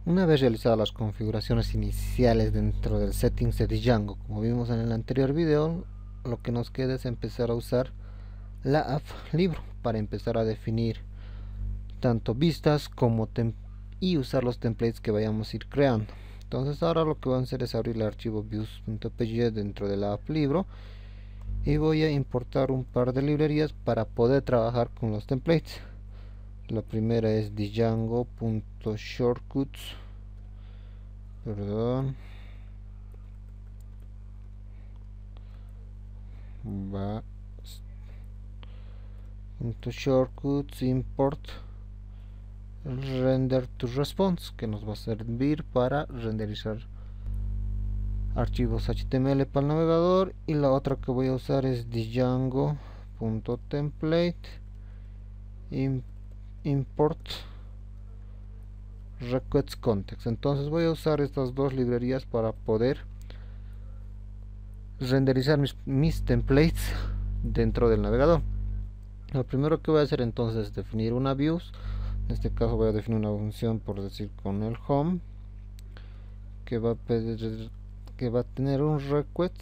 Una vez realizadas las configuraciones iniciales dentro del settings de Django, como vimos en el anterior video, lo que nos queda es empezar a usar la app libro para empezar a definir tanto vistas como y usar los templates que vayamos a ir creando. Entonces ahora lo que voy a hacer es abrir el archivo views.png dentro de la app libro y voy a importar un par de librerías para poder trabajar con los templates. La primera es Django.shortcuts, perdón, va .shortcuts import render to response, que nos va a servir para renderizar archivos HTML para el navegador. Y la otra que voy a usar es Django.template import request context. Entonces voy a usar estas dos librerías para poder renderizar mis templates dentro del navegador. Lo primero que voy a hacer entonces es definir una views. En este caso voy a definir una función, por decir, con el home, que va a tener un request,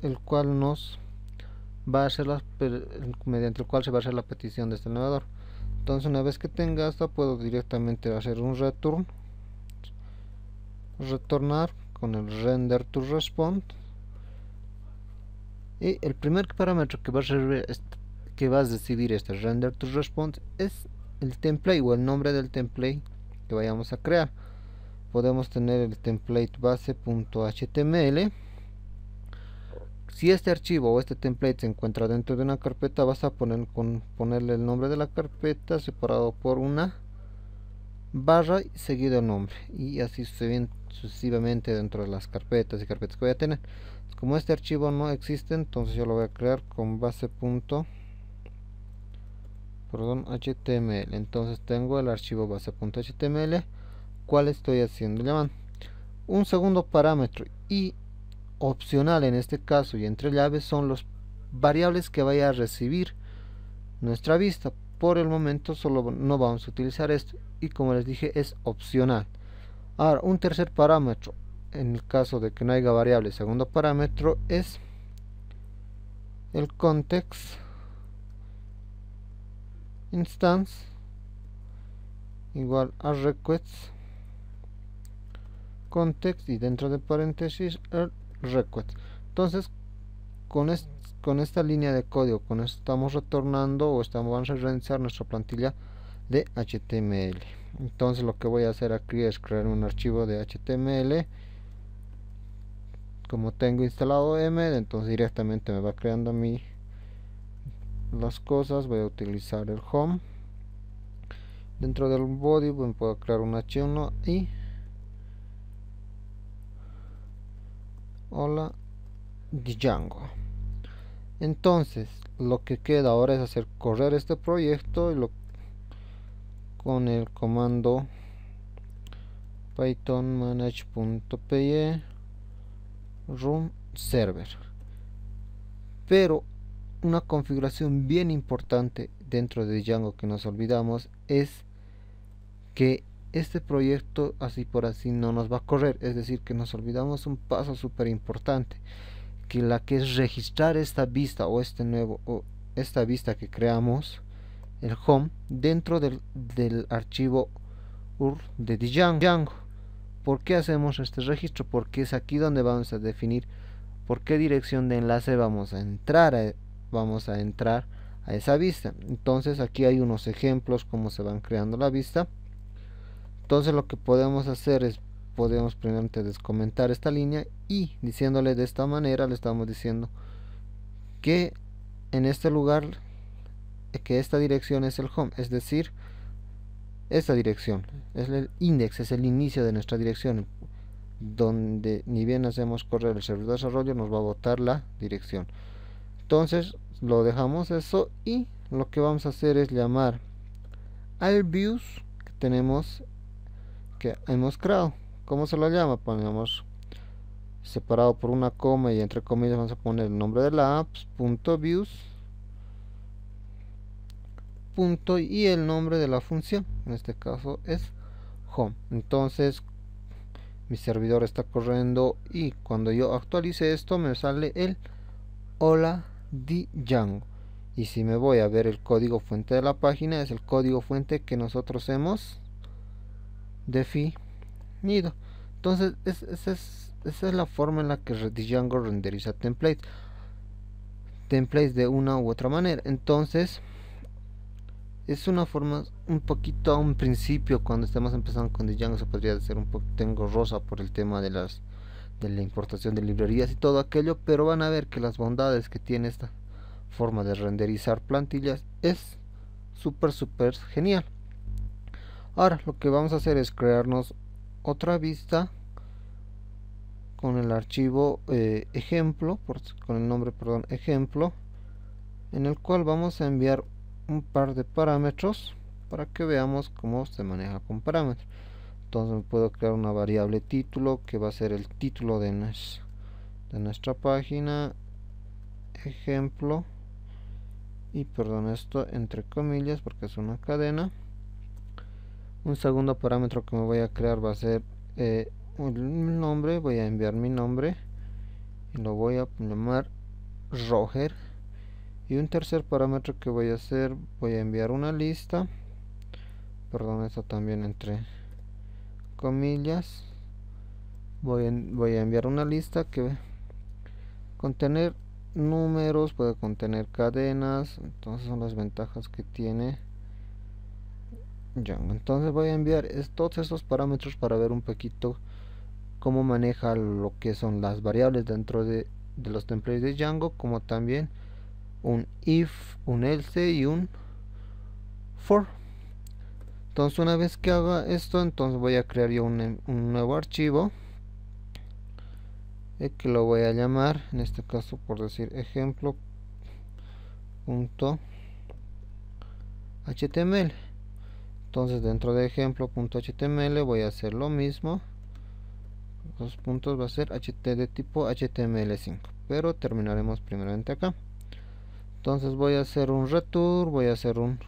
el cual nos va a hacer mediante el cual se va a hacer la petición de este navegador. Entonces una vez que tenga esto, puedo directamente hacer un retornar con el render to response. Y el primer parámetro que va a recibir este render to response es el template o el nombre del template que vayamos a crear. Podemos tener el template base.html. Si este archivo o este template se encuentra dentro de una carpeta, vas a ponerle el nombre de la carpeta separado por una barra y seguido el nombre, y así sucesivamente dentro de las carpetas y carpetas que voy a tener. Como este archivo no existe, entonces yo lo voy a crear con base.html. Entonces tengo el archivo base.html, cual estoy haciendo llamando. Un segundo parámetro y opcional en este caso y entre llaves son los variables que vaya a recibir nuestra vista. Por el momento solo no vamos a utilizar esto, y como les dije, es opcional. Ahora, un tercer parámetro en el caso de que no haya variables. Segundo parámetro es el context instance igual a request context y dentro de paréntesis el request. Entonces con esta línea de código, con esto estamos retornando o vamos a realizar nuestra plantilla de HTML. Entonces lo que voy a hacer aquí es crear un archivo de HTML. Como tengo instalado Emmet, entonces directamente me va creando a mí las cosas. Voy a utilizar el home. Dentro del body puedo crear un h1 y hola Django. Entonces lo que queda ahora es hacer correr este proyecto con el comando python manage.py run server. Pero una configuración bien importante dentro de Django que nos olvidamos es que este proyecto así por así no nos va a correr. Es decir, que nos olvidamos un paso súper importante, que es registrar esta vista o esta vista que creamos, el home, dentro del archivo UR de Django. ¿Por qué hacemos este registro? Porque es aquí donde vamos a definir por qué dirección de enlace vamos a entrar a esa vista. Entonces aquí hay unos ejemplos cómo se van creando la vista. Entonces lo que podemos hacer es podemos primeramente descomentar esta línea y diciéndole de esta manera le estamos diciendo que en este lugar, que esta dirección es el home, es decir, esta dirección es el index, es el inicio de nuestra dirección, donde ni bien hacemos correr el servidor de desarrollo nos va a botar la dirección. Entonces lo dejamos eso y lo que vamos a hacer es llamar al views que hemos creado. ¿Cómo se lo llama? Ponemos separado por una coma y entre comillas vamos a poner el nombre de la apps.views punto y el nombre de la función, en este caso es home. Entonces mi servidor está corriendo y cuando yo actualice esto me sale el hola Django. Y si me voy a ver el código fuente de la página, es el código fuente que nosotros hemos definido. Entonces esa es la forma en la que Django renderiza templates de una u otra manera. Entonces es una forma un poquito a un principio, cuando estemos empezando con Django, se podría ser un poco engorrosa por el tema de la importación de librerías y todo aquello, pero van a ver que las bondades que tiene esta forma de renderizar plantillas es súper genial. Ahora lo que vamos a hacer es crearnos otra vista con el archivo ejemplo, con el nombre, perdón, ejemplo, en el cual vamos a enviar un par de parámetros para que veamos cómo se maneja con parámetros. Entonces puedo crear una variable título que va a ser el título de nuestra página, ejemplo, y perdón, esto entre comillas porque es una cadena. Un segundo parámetro que me voy a crear va a ser el nombre. Voy a enviar mi nombre y lo voy a llamar Roger. Y un tercer parámetro que voy a hacer, voy a enviar una lista, perdón, esto también entre comillas. Voy a enviar una lista que contener números, puede contener cadenas. Entonces son las ventajas que tiene Django. Entonces voy a enviar todos estos parámetros para ver un poquito cómo maneja lo que son las variables dentro de los templates de Django, como también un if, un else y un for. Entonces una vez que haga esto, entonces voy a crear yo un nuevo archivo que lo voy a llamar, en este caso por decir ejemplo.html. entonces dentro de ejemplo.html voy a hacer lo mismo. Los puntos va a ser de tipo HTML5, pero terminaremos primeramente acá. Entonces voy a hacer un return, voy a hacer un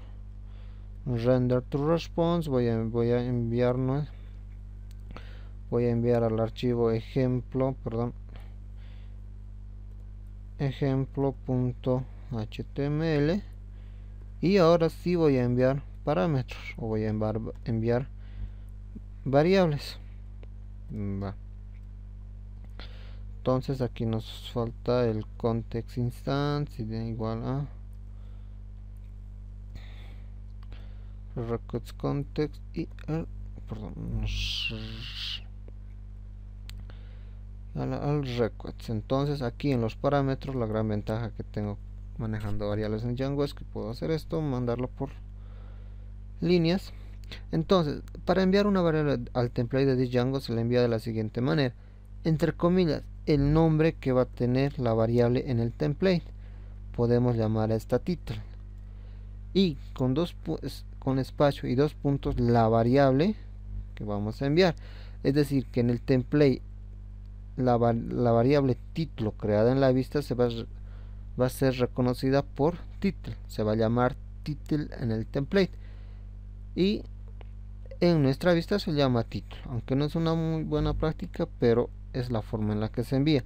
render to response, voy a enviar al archivo ejemplo.html, y ahora sí voy a enviar parámetros, o voy a enviar variables. Entonces aquí nos falta el context instance y de igual a records context y al records. Entonces aquí en los parámetros, la gran ventaja que tengo manejando variables en Django es que puedo hacer esto, mandarlo por líneas. Entonces para enviar una variable al template de Django se le envía de la siguiente manera, entre comillas, el nombre que va a tener la variable en el template. Podemos llamar a esta title y con espacio y 2 puntos la variable que vamos a enviar. Es decir, que en el template la variable título creada en la vista va a ser reconocida por title, se va a llamar title en el template, y en nuestra vista se llama título, aunque no es una muy buena práctica, pero es la forma en la que se envía.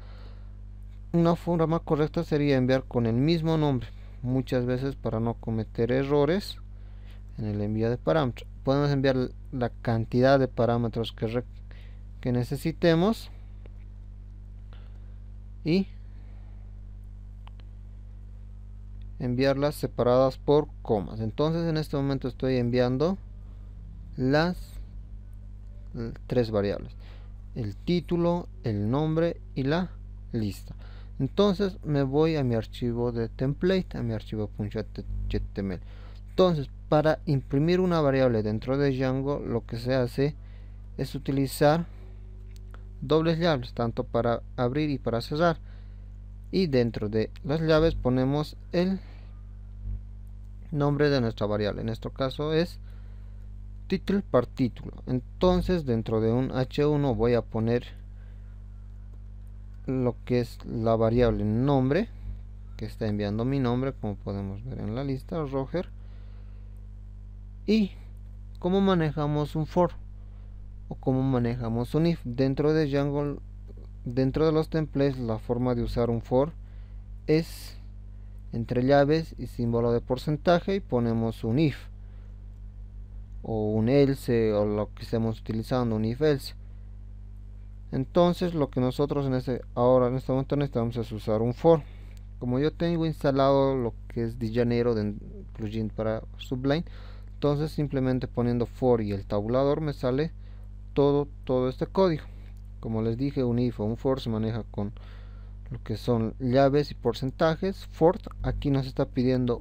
Una forma correcta sería enviar con el mismo nombre, muchas veces para no cometer errores en el envío de parámetros. Podemos enviar la cantidad de parámetros que necesitemos y enviarlas separadas por comas. Entonces en este momento estoy enviando las 3 variables: el título, el nombre y la lista. Entonces me voy a mi archivo de template, a mi archivo .html. Entonces para imprimir una variable dentro de Django, lo que se hace es utilizar dobles llaves, tanto para abrir y para cerrar, y dentro de las llaves ponemos el nombre de nuestra variable. En nuestro caso es title par título. Entonces dentro de un h1 voy a poner lo que es la variable nombre, que está enviando mi nombre, como podemos ver en la lista, Roger. y cómo manejamos un for o cómo manejamos un if. Dentro de Django, dentro de los templates, la forma de usar un for es entre llaves y símbolo de porcentaje, y ponemos un if o un else o lo que estemos utilizando, un if else. Entonces lo que nosotros en este momento necesitamos es usar un for. Como yo tengo instalado lo que es Djanero de plugin para Sublime, entonces simplemente poniendo for y el tabulador me sale todo este código. Como les dije, un if o un for se maneja con lo que son llaves y porcentajes. For aquí nos está pidiendo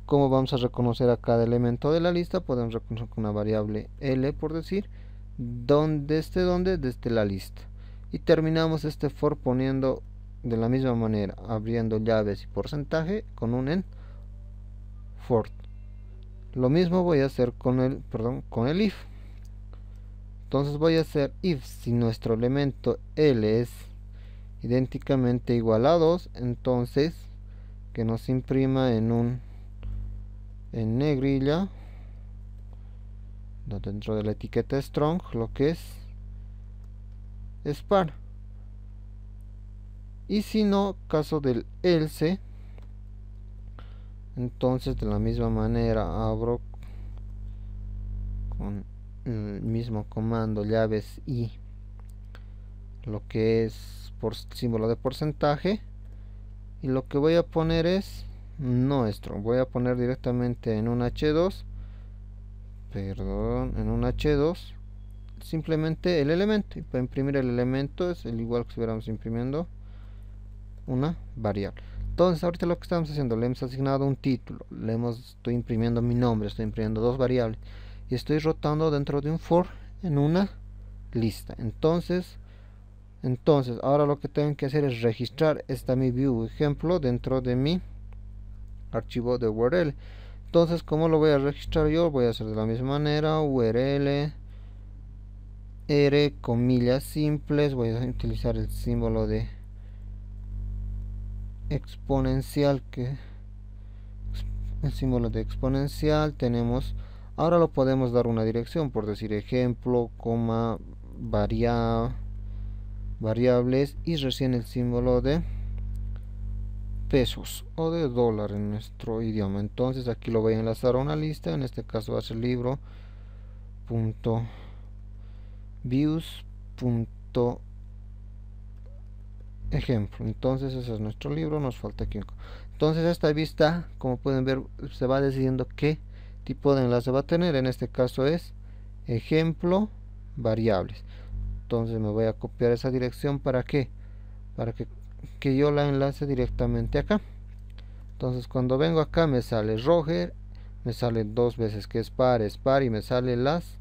cómo vamos a reconocer a cada elemento de la lista. Podemos reconocer con una variable L, por decir, desde la lista. Y terminamos este for poniendo de la misma manera, abriendo llaves y porcentaje con un en for. Lo mismo voy a hacer con el if. Entonces voy a hacer if si nuestro elemento L es idénticamente igual a 2, entonces que nos imprima en negrilla dentro de la etiqueta strong lo que es par. Y si no, caso del else, entonces de la misma manera abro con el mismo comando llaves y lo que es por símbolo de porcentaje, y lo que voy a poner es no strong, voy a poner directamente en un h2, simplemente el elemento, y para imprimir el elemento es el igual que si estuviéramos imprimiendo una variable. Entonces ahorita lo que estamos haciendo, le hemos asignado un título, estoy imprimiendo mi nombre, estoy imprimiendo dos variables y estoy rotando dentro de un for en una lista. Entonces ahora lo que tengo que hacer es registrar mi view ejemplo dentro de mi archivo de URL. Entonces, ¿cómo lo voy a registrar yo? Voy a hacer de la misma manera, URL r comillas simples, voy a utilizar el símbolo de exponencial, que el símbolo de exponencial tenemos. Ahora lo podemos dar una dirección, por decir ejemplo, coma, variables, y recién el símbolo de pesos o de dólar en nuestro idioma. Entonces aquí lo voy a enlazar a una lista, en este caso va a ser libro.views.ejemplo. Entonces ese es nuestro libro, nos falta aquí. Entonces esta vista, como pueden ver, se va decidiendo qué tipo de enlace va a tener. En este caso es ejemplo variables. Entonces me voy a copiar esa dirección para que yo la enlace directamente acá. Entonces cuando vengo acá me sale Roger, me sale dos veces que es par, y me sale los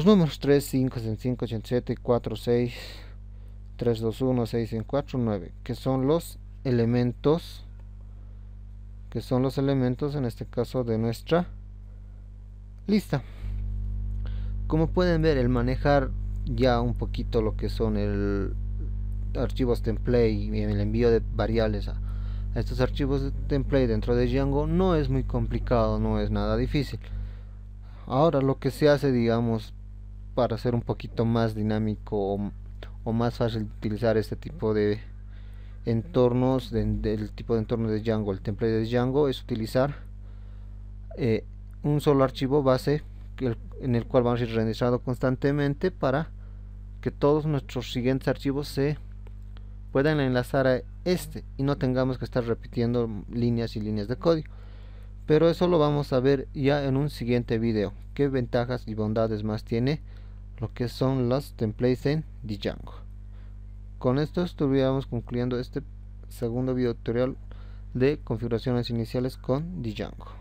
números 3, 5, 5, 87, 4, 6, 3, 2, 1, 6, 4, 9, que son los elementos en este caso de nuestra lista. Como pueden ver, el manejar ya un poquito lo que son archivos template y el envío de variables a estos archivos de template dentro de Django no es muy complicado, no es nada difícil. Ahora lo que se hace, digamos, para ser un poquito más dinámico o más fácil de utilizar este tipo de entornos, del tipo de entorno de Django, el template de Django, es utilizar un solo archivo base en el cual vamos a ir renderizando constantemente para que todos nuestros siguientes archivos se puedan enlazar a y no tengamos que estar repitiendo líneas y líneas de código. Pero eso lo vamos a ver ya en un siguiente video, qué ventajas y bondades más tiene lo que son los templates en Django. Con esto estuviéramos concluyendo este segundo video tutorial de configuraciones iniciales con Django.